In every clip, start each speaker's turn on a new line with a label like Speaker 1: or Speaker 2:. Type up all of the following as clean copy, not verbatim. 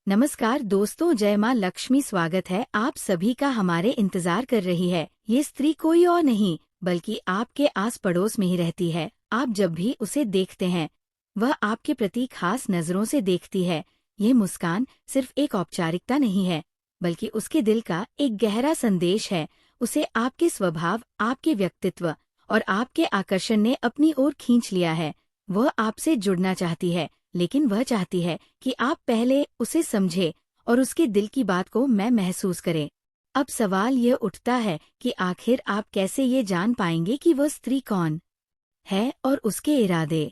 Speaker 1: नमस्कार दोस्तों, जय माँ लक्ष्मी। स्वागत है आप सभी का। हमारे इंतजार कर रही है ये स्त्री कोई और नहीं बल्कि आपके आस पड़ोस में ही रहती है। आप जब भी उसे देखते हैं वह आपके प्रति खास नजरों से देखती है। ये मुस्कान सिर्फ एक औपचारिकता नहीं है बल्कि उसके दिल का एक गहरा संदेश है। उसे आपके स्वभाव, आपके व्यक्तित्व और आपके आकर्षण ने अपनी ओर खींच लिया है। वह आपसे जुड़ना चाहती है, लेकिन वह चाहती है कि आप पहले उसे समझे और उसके दिल की बात को महसूस करें। अब सवाल यह उठता है कि आखिर आप कैसे ये जान पाएंगे कि वह स्त्री कौन है और उसके इरादे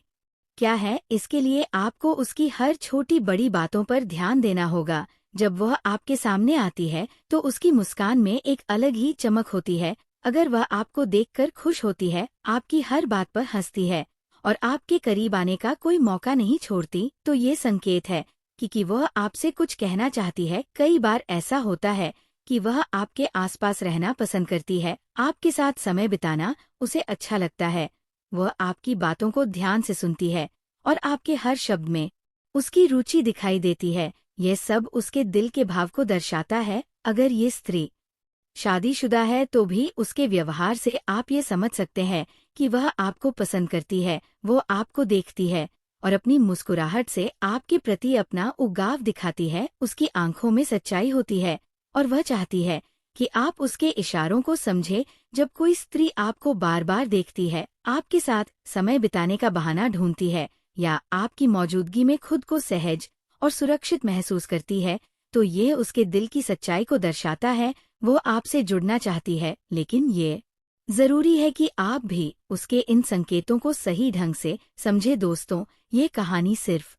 Speaker 1: क्या है। इसके लिए आपको उसकी हर छोटी बड़ी बातों पर ध्यान देना होगा। जब वह आपके सामने आती है तो उसकी मुस्कान में एक अलग ही चमक होती है। अगर वह आपको देखकर खुश होती है, आपकी हर बात पर हंसती है और आपके करीब आने का कोई मौका नहीं छोड़ती, तो ये संकेत है कि वह आपसे कुछ कहना चाहती है। कई बार ऐसा होता है कि वह आपके आसपास रहना पसंद करती है, आपके साथ समय बिताना उसे अच्छा लगता है। वह आपकी बातों को ध्यान से सुनती है और आपके हर शब्द में उसकी रुचि दिखाई देती है। यह सब उसके दिल के भाव को दर्शाता है। अगर ये स्त्री शादीशुदा है तो भी उसके व्यवहार से आप ये समझ सकते हैं कि वह आपको पसंद करती है। वो आपको देखती है और अपनी मुस्कुराहट से आपके प्रति अपना उगाव दिखाती है। उसकी आंखों में सच्चाई होती है और वह चाहती है कि आप उसके इशारों को समझे। जब कोई स्त्री आपको बार बार देखती है, आपके साथ समय बिताने का बहाना ढूंढती है या आपकी मौजूदगी में खुद को सहज और सुरक्षित महसूस करती है, तो ये उसके दिल की सच्चाई को दर्शाता है। वो आपसे जुड़ना चाहती है, लेकिन ये जरूरी है कि आप भी उसके इन संकेतों को सही ढंग से समझे। दोस्तों, ये कहानी सिर्फ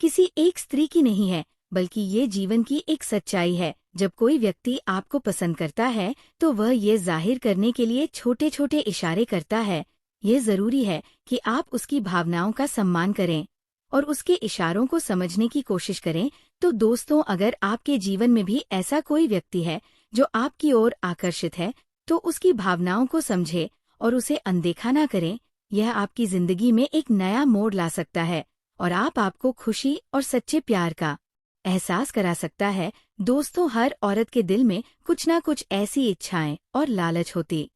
Speaker 1: किसी एक स्त्री की नहीं है बल्कि ये जीवन की एक सच्चाई है। जब कोई व्यक्ति आपको पसंद करता है तो वह ये जाहिर करने के लिए छोटे छोटे इशारे करता है। ये जरूरी है कि आप उसकी भावनाओं का सम्मान करें और उसके इशारों को समझने की कोशिश करें। तो दोस्तों, अगर आपके जीवन में भी ऐसा कोई व्यक्ति है जो आपकी ओर आकर्षित है, तो उसकी भावनाओं को समझे और उसे अनदेखा ना करें। यह आपकी जिंदगी में एक नया मोड़ ला सकता है और आपको खुशी और सच्चे प्यार का एहसास करा सकता है। दोस्तों, हर औरत के दिल में कुछ ना कुछ ऐसी इच्छाएं और लालच होती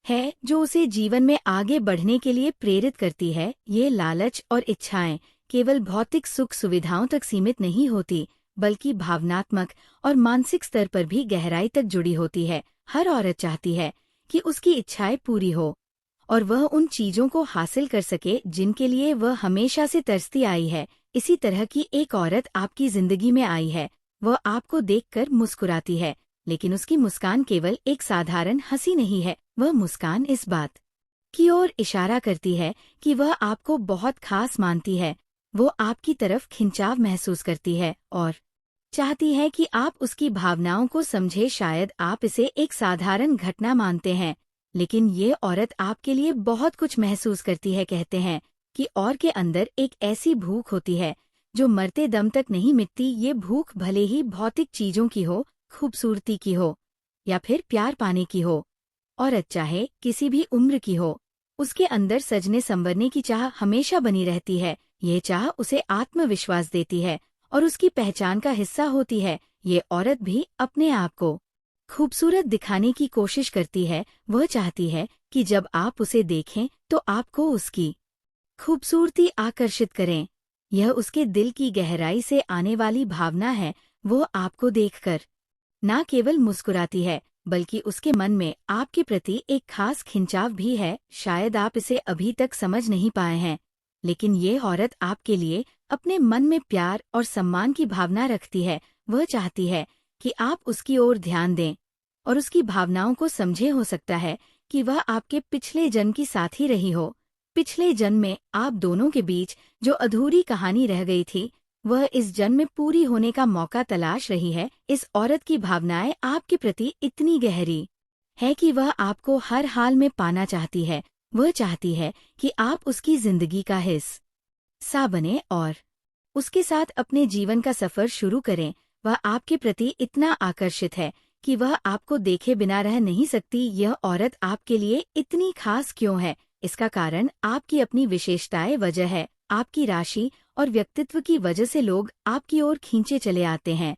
Speaker 1: है जो उसे जीवन में आगे बढ़ने के लिए प्रेरित करती है। ये लालच और इच्छाएं केवल भौतिक सुख सुविधाओं तक सीमित नहीं होती बल्कि भावनात्मक और मानसिक स्तर पर भी गहराई तक जुड़ी होती है। हर औरत चाहती है कि उसकी इच्छाएं पूरी हो और वह उन चीजों को हासिल कर सके जिनके लिए वह हमेशा से तरसती आई है। इसी तरह की एक औरत आपकी जिंदगी में आई है। वह आपको देखकर मुस्कुराती है, लेकिन उसकी मुस्कान केवल एक साधारण हंसी नहीं है। वह मुस्कान इस बात की ओर इशारा करती है कि वह आपको बहुत खास मानती है। वो आपकी तरफ खिंचाव महसूस करती है और चाहती है कि आप उसकी भावनाओं को समझे। शायद आप इसे एक साधारण घटना मानते हैं, लेकिन ये औरत आपके लिए बहुत कुछ महसूस करती है। कहते हैं कि और के अंदर एक ऐसी भूख होती है जो मरते दम तक नहीं मिटती। ये भूख भले ही भौतिक चीजों की हो, खूबसूरती की हो या फिर प्यार पाने की हो। औरत चाहे किसी भी उम्र की हो, उसके अंदर सजने संवरने की चाह हमेशा बनी रहती है। ये चाह उसे आत्मविश्वास देती है और उसकी पहचान का हिस्सा होती है। ये औरत भी अपने आप को खूबसूरत दिखाने की कोशिश करती है। वह चाहती है कि जब आप उसे देखें तो आपको उसकी खूबसूरती आकर्षित करें। यह उसके दिल की गहराई से आने वाली भावना है। वो आपको देखकर न केवल मुस्कुराती है बल्कि उसके मन में आपके प्रति एक खास खिंचाव भी है। शायद आप इसे अभी तक समझ नहीं पाए हैं, लेकिन ये औरत आपके लिए अपने मन में प्यार और सम्मान की भावना रखती है। वह चाहती है कि आप उसकी ओर ध्यान दें और उसकी भावनाओं को समझे। हो सकता है कि वह आपके पिछले जन्म की साथी रही हो। पिछले जन्म में आप दोनों के बीच जो अधूरी कहानी रह गई थी, वह इस जन्म में पूरी होने का मौका तलाश रही है। इस औरत की भावनाएं आपके प्रति इतनी गहरी है कि वह आपको हर हाल में पाना चाहती है। वह चाहती है कि आप उसकी जिंदगी का हिस्सा बने और उसके साथ अपने जीवन का सफर शुरू करें। वह आपके प्रति इतना आकर्षित है कि वह आपको देखे बिना रह नहीं सकती। यह औरत आपके लिए इतनी खास क्यों है? इसका कारण आपकी अपनी विशेषताएं वजह है, आपकी राशि और व्यक्तित्व की वजह से लोग आपकी ओर खींचे चले आते हैं।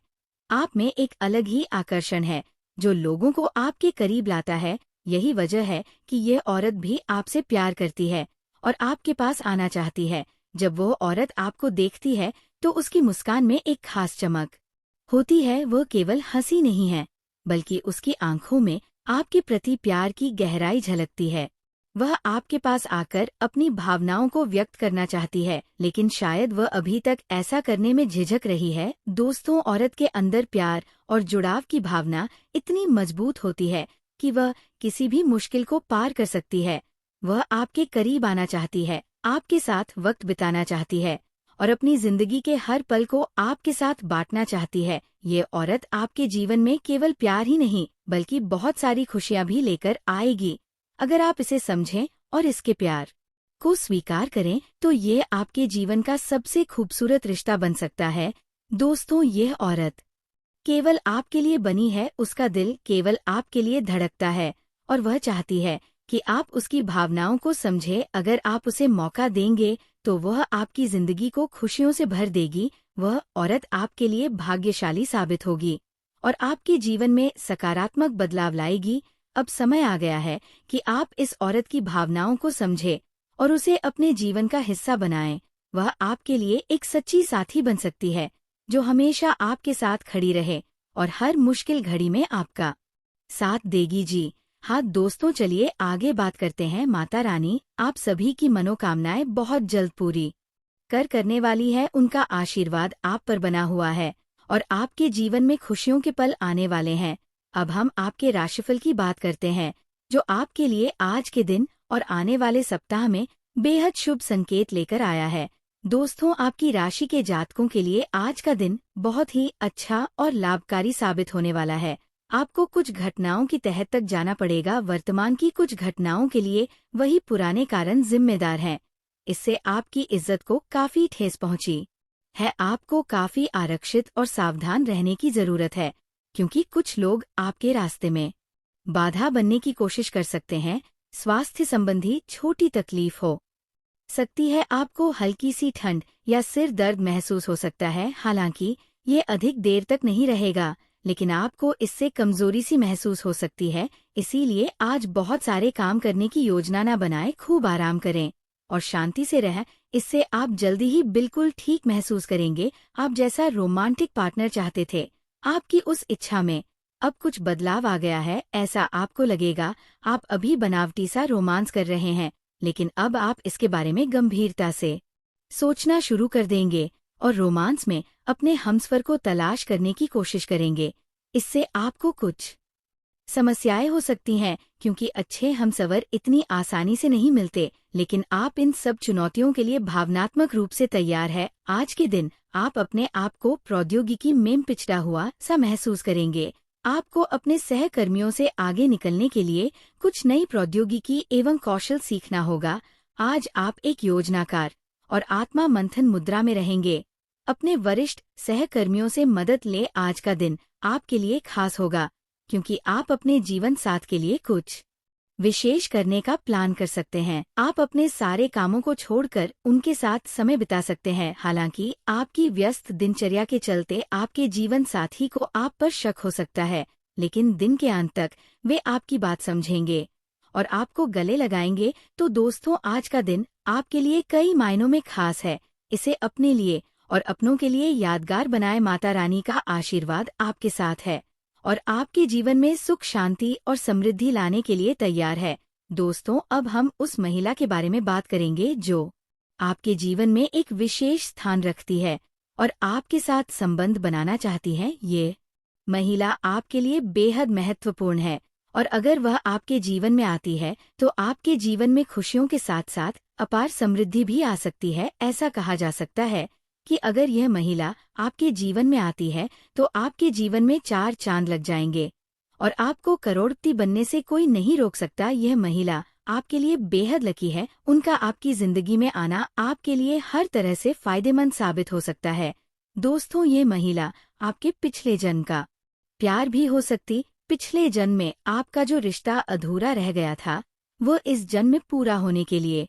Speaker 1: आप में एक अलग ही आकर्षण है जो लोगों को आपके करीब लाता है। यही वजह है कि ये औरत भी आपसे प्यार करती है और आपके पास आना चाहती है। जब वो औरत आपको देखती है तो उसकी मुस्कान में एक खास चमक होती है। वह केवल हंसी नहीं है, बल्कि उसकी आंखों में आपके प्रति प्यार की गहराई झलकती है। वह आपके पास आकर अपनी भावनाओं को व्यक्त करना चाहती है, लेकिन शायद वह अभी तक ऐसा करने में झिझक रही है। दोस्तों, औरत के अंदर प्यार और जुड़ाव की भावना इतनी मजबूत होती है कि वह किसी भी मुश्किल को पार कर सकती है। वह आपके करीब आना चाहती है, आपके साथ वक्त बिताना चाहती है और अपनी जिंदगी के हर पल को आपके साथ बांटना चाहती है। ये औरत आपके जीवन में केवल प्यार ही नहीं, बल्कि बहुत सारी खुशियां भी लेकर आएगी। अगर आप इसे समझें और इसके प्यार को स्वीकार करें तो ये आपके जीवन का सबसे खूबसूरत रिश्ता बन सकता है। दोस्तों, यह औरत केवल आपके लिए बनी है, उसका दिल केवल आपके लिए धड़कता है और वह चाहती है कि आप उसकी भावनाओं को समझें। अगर आप उसे मौका देंगे तो वह आपकी जिंदगी को खुशियों से भर देगी। वह औरत आपके लिए भाग्यशाली साबित होगी और आपके जीवन में सकारात्मक बदलाव लाएगी। अब समय आ गया है कि आप इस औरत की भावनाओं को समझें और उसे अपने जीवन का हिस्सा बनाएं। वह आपके लिए एक सच्ची साथी बन सकती है जो हमेशा आपके साथ खड़ी रहे और हर मुश्किल घड़ी में आपका साथ देगी। जी हाँ दोस्तों, चलिए आगे बात करते हैं। माता रानी आप सभी की मनोकामनाएं बहुत जल्द पूरी करने वाली है। उनका आशीर्वाद आप पर बना हुआ है और आपके जीवन में खुशियों के पल आने वाले हैं। अब हम आपके राशिफल की बात करते हैं, जो आपके लिए आज के दिन और आने वाले सप्ताह में बेहद शुभ संकेत लेकर आया है। दोस्तों, आपकी राशि के जातकों के लिए आज का दिन बहुत ही अच्छा और लाभकारी साबित होने वाला है। आपको कुछ घटनाओं की तह तक जाना पड़ेगा। वर्तमान की कुछ घटनाओं के लिए वही पुराने कारण जिम्मेदार हैं। इससे आपकी इज्जत को काफी ठेस पहुंची है। आपको काफी आरक्षित और सावधान रहने की जरूरत है, क्योंकि कुछ लोग आपके रास्ते में बाधा बनने की कोशिश कर सकते हैं। स्वास्थ्य संबंधी छोटी तकलीफ हो सकती है। आपको हल्की सी ठंड या सिर दर्द महसूस हो सकता है। हालांकि ये अधिक देर तक नहीं रहेगा, लेकिन आपको इससे कमजोरी सी महसूस हो सकती है। इसीलिए आज बहुत सारे काम करने की योजना न बनाएं। खूब आराम करें और शांति से रहें। इससे आप जल्दी ही बिल्कुल ठीक महसूस करेंगे। आप जैसा रोमांटिक पार्टनर चाहते थे, आपकी उस इच्छा में अब कुछ बदलाव आ गया है। ऐसा आपको लगेगा आप अभी बनावटी सा रोमांस कर रहे हैं, लेकिन अब आप इसके बारे में गंभीरता से सोचना शुरू कर देंगे और रोमांस में अपने हमसफर को तलाश करने की कोशिश करेंगे। इससे आपको कुछ समस्याएं हो सकती हैं, क्योंकि अच्छे हमसफर इतनी आसानी से नहीं मिलते। लेकिन आप इन सब चुनौतियों के लिए भावनात्मक रूप से तैयार है। आज के दिन आप अपने आप को प्रौद्योगिकी में पिछड़ा हुआ सा महसूस करेंगे। आपको अपने सहकर्मियों से आगे निकलने के लिए कुछ नई प्रौद्योगिकी एवं कौशल सीखना होगा। आज आप एक योजनाकार और आत्मा मंथन मुद्रा में रहेंगे। अपने वरिष्ठ सहकर्मियों से मदद ले। आज का दिन आपके लिए खास होगा, क्योंकि आप अपने जीवन साथ के लिए कुछ विशेष करने का प्लान कर सकते हैं। आप अपने सारे कामों को छोड़कर उनके साथ समय बिता सकते हैं। हालांकि आपकी व्यस्त दिनचर्या के चलते आपके जीवन साथी को आप पर शक हो सकता है, लेकिन दिन के अंत तक वे आपकी बात समझेंगे और आपको गले लगाएंगे। तो दोस्तों, आज का दिन आपके लिए कई मायनों में खास है। इसे अपने लिए और अपनों के लिए यादगार बनाए। माता रानी का आशीर्वाद आपके साथ है और आपके जीवन में सुख, शांति और समृद्धि लाने के लिए तैयार है। दोस्तों, अब हम उस महिला के बारे में बात करेंगे जो आपके जीवन में एक विशेष स्थान रखती है और आपके साथ संबंध बनाना चाहती है। ये महिला आपके लिए बेहद महत्वपूर्ण है और अगर वह आपके जीवन में आती है तो आपके जीवन में खुशियों के साथ साथ अपार समृद्धि भी आ सकती है। ऐसा कहा जा सकता है कि अगर यह महिला आपके जीवन में आती है तो आपके जीवन में 4 चांद लग जाएंगे और आपको करोड़पति बनने से कोई नहीं रोक सकता। यह महिला आपके लिए बेहद लकी है। उनका आपकी जिंदगी में आना आपके लिए हर तरह से फायदेमंद साबित हो सकता है। दोस्तों, ये महिला आपके पिछले जन्म का प्यार भी हो सकती। पिछले जन्म में आपका जो रिश्ता अधूरा रह गया था, वो इस जन्म में पूरा होने के लिए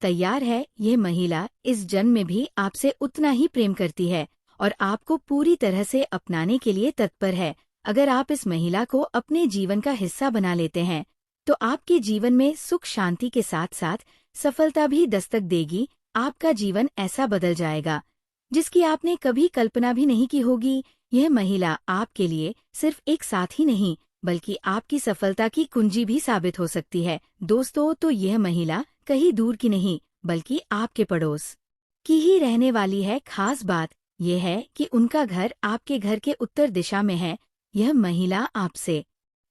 Speaker 1: तैयार है। यह महिला इस जन्म में भी आपसे उतना ही प्रेम करती है और आपको पूरी तरह से अपनाने के लिए तत्पर है। अगर आप इस महिला को अपने जीवन का हिस्सा बना लेते हैं तो आपके जीवन में सुख शांति के साथ साथ सफलता भी दस्तक देगी। आपका जीवन ऐसा बदल जाएगा जिसकी आपने कभी कल्पना भी नहीं की होगी। यह महिला आपके लिए सिर्फ एक साथी नहीं बल्कि आपकी सफलता की कुंजी भी साबित हो सकती है। दोस्तों, तो यह महिला कहीं दूर की नहीं बल्कि आपके पड़ोस की ही रहने वाली है। खास बात यह है कि उनका घर आपके घर के उत्तर दिशा में है। यह महिला आपसे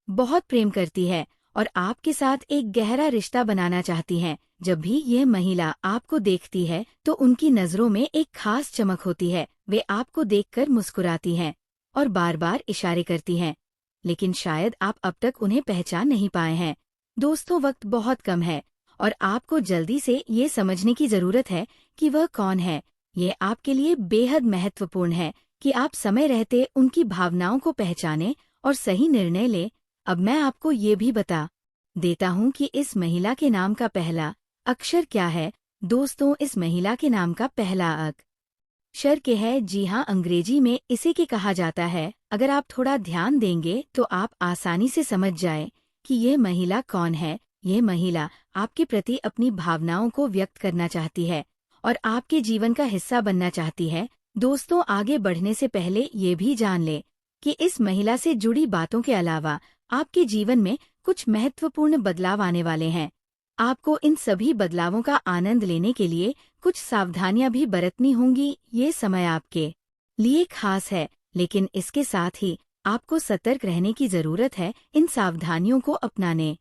Speaker 1: बहुत प्रेम करती है और आपके साथ एक गहरा रिश्ता बनाना चाहती है। जब भी यह महिला आपको देखती है तो उनकी नजरों में एक खास चमक होती है। वे आपको देखकर मुस्कुराती हैं और बार बार इशारे करती हैं, लेकिन शायद आप अब तक उन्हें पहचान नहीं पाए हैं। दोस्तों, वक्त बहुत कम है और आपको जल्दी से ये समझने की जरूरत है कि वह कौन है। ये आपके लिए बेहद महत्वपूर्ण है कि आप समय रहते उनकी भावनाओं को पहचानें और सही निर्णय लें। अब मैं आपको ये भी बता देता हूँ कि इस महिला के नाम का पहला अक्षर क्या है। दोस्तों, इस महिला के नाम का पहला अक्षर के है। जी हाँ, अंग्रेजी में इसे के कहा जाता है। अगर आप थोड़ा ध्यान देंगे तो आप आसानी से समझ जाए कि ये महिला कौन है। ये महिला आपके प्रति अपनी भावनाओं को व्यक्त करना चाहती है और आपके जीवन का हिस्सा बनना चाहती है। दोस्तों, आगे बढ़ने से पहले ये भी जान ले कि इस महिला से जुड़ी बातों के अलावा आपके जीवन में कुछ महत्वपूर्ण बदलाव आने वाले हैं। आपको इन सभी बदलावों का आनंद लेने के लिए कुछ सावधानियां भी बरतनी होंगी। ये समय आपके लिए खास है, लेकिन इसके साथ ही आपको सतर्क रहने की जरूरत है। इन सावधानियों को अपनाने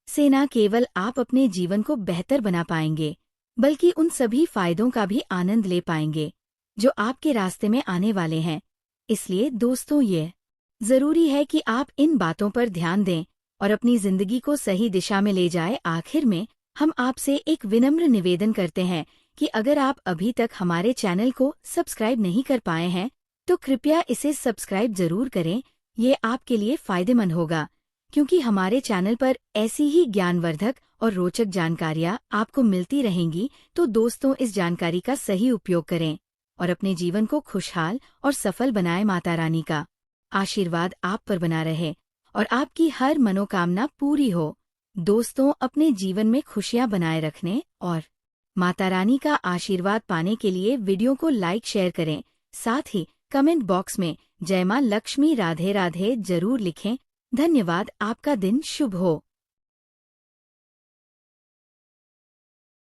Speaker 1: से न केवल आप अपने जीवन को बेहतर बना पाएंगे बल्कि उन सभी फायदों का भी आनंद ले पाएंगे जो आपके रास्ते में आने वाले हैं। इसलिए दोस्तों, ये जरूरी है कि आप इन बातों पर ध्यान दें और अपनी जिंदगी को सही दिशा में ले जाएं। आखिर में हम आपसे एक विनम्र निवेदन करते हैं कि अगर आप अभी तक हमारे चैनल को सब्सक्राइब नहीं कर पाए हैं तो कृपया इसे सब्सक्राइब जरूर करें। ये आपके लिए फायदेमंद होगा क्योंकि हमारे चैनल पर ऐसी ही ज्ञानवर्धक और रोचक जानकारियाँ आपको मिलती रहेंगी। तो दोस्तों, इस जानकारी का सही उपयोग करें और अपने जीवन को खुशहाल और सफल बनाएं। माता रानी का आशीर्वाद आप पर बना रहे और आपकी हर मनोकामना पूरी हो। दोस्तों, अपने जीवन में खुशियां बनाए रखने और माता रानी का आशीर्वाद पाने के लिए वीडियो को लाइक शेयर करें। साथ ही कमेंट बॉक्स में जय मां लक्ष्मी राधे राधे जरूर लिखें। धन्यवाद। आपका दिन शुभ हो।